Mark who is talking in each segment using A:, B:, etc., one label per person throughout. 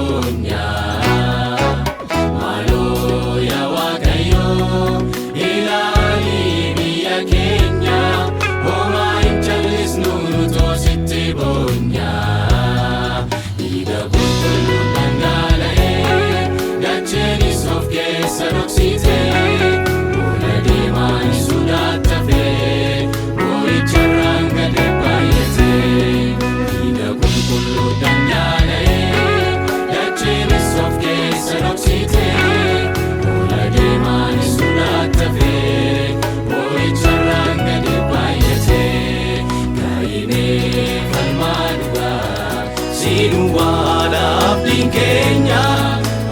A: bonya. Maaloo yaa Waaqayyoo ilaali biyya keenya homaa hin callisnu nutoo sitti bonya. Dhiiga qulqulluu dhangala'ee dacheenis of keessa dhoksite boolla deemaan sodaattafe boo'icharraan gadi baay'ate. Dhiiga qulqulluu dhangala'ee dacheenis of keessa dhoksite boolla deemaan sodaattafe boo'icharraan gadi baay'ate. Kaa'inee falmaa dhugaa siinu waala abdiin keenya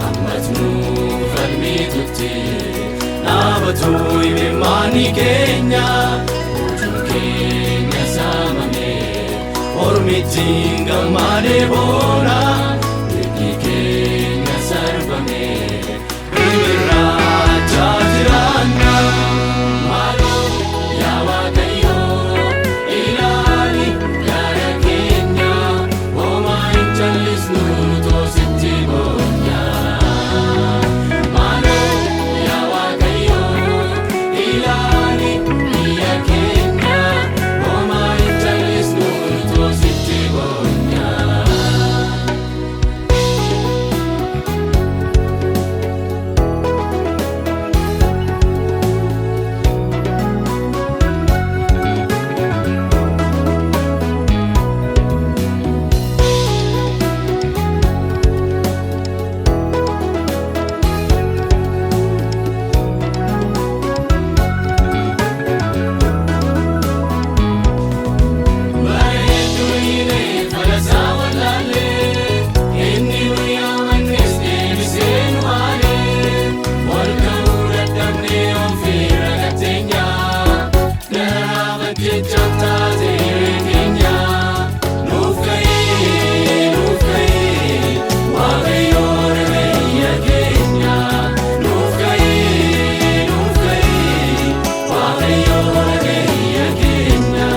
A: ammas nuu falmitutti dhaabatu imimmaanni keenya. Bojuun keenya saamame ormittiin gammadee boona mirgi keenya sarbame birbirraachaa jiraanna. Maaloo yaa Waaqayyoo ilaali gara keenya homaa hin callisnu nutoo sitti bonya. Maaloo yaa Waaqayyoo ilaali biyya keenya homaa hin callisnu nutoo sitti bonya. Bareedduu hiiree falasaa wallaallee inni guyyaa mannees deebisee nu haalee wal ga'uu dadhabnee ofiirra gatteenya garaaf ajjechaan taatee keenya. Nuuf ka'ii Waaqayyoo biyya keenya. Nuuf ka'ii Waaqayyoo biyya keenya.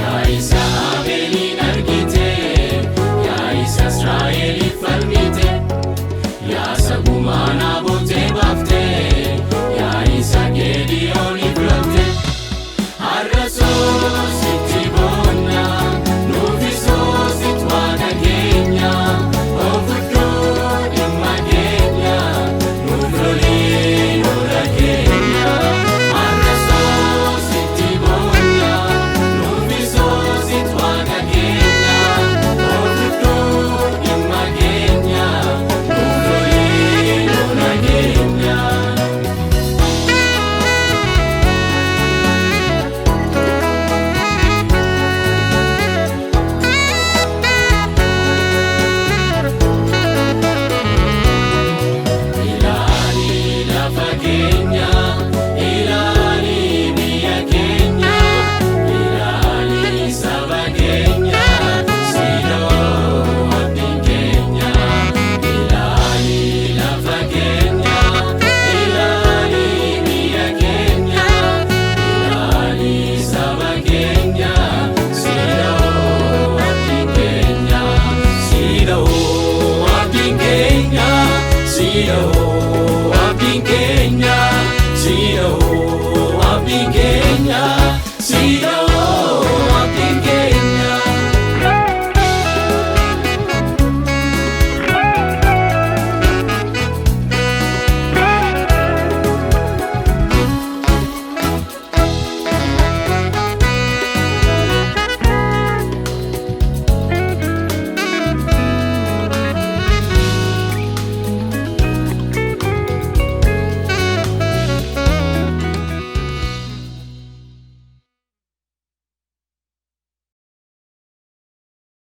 A: Yaa isa Abeeliin argite, yaa isa Israa'eliif falmite, yaa isa gumaan abootee baafte, yaa isa Geediyooniif loolte. Har'a sitti boonna, nuufi sitti Waaqa keenya. Of iddoo dhimma keenya, nuuf lolii lola keenya. Har'a sitti boonna, nuufi sitti Waaqa keenya. Of iddoo dhimma keenya, nuuf lolii lola keenya. Ilaali lafa keenya, ilaali biyya keenya, ilaali saba keenya, siidoo abdiin keenya. Ilaali lafa keenya, ilaali biyya keenya, ilaali saba keenya, siidoo abdiin keenya. Siidoo abdiin keenya, siidoo abdiin keenya, siidoo abdiin keenya, siidoo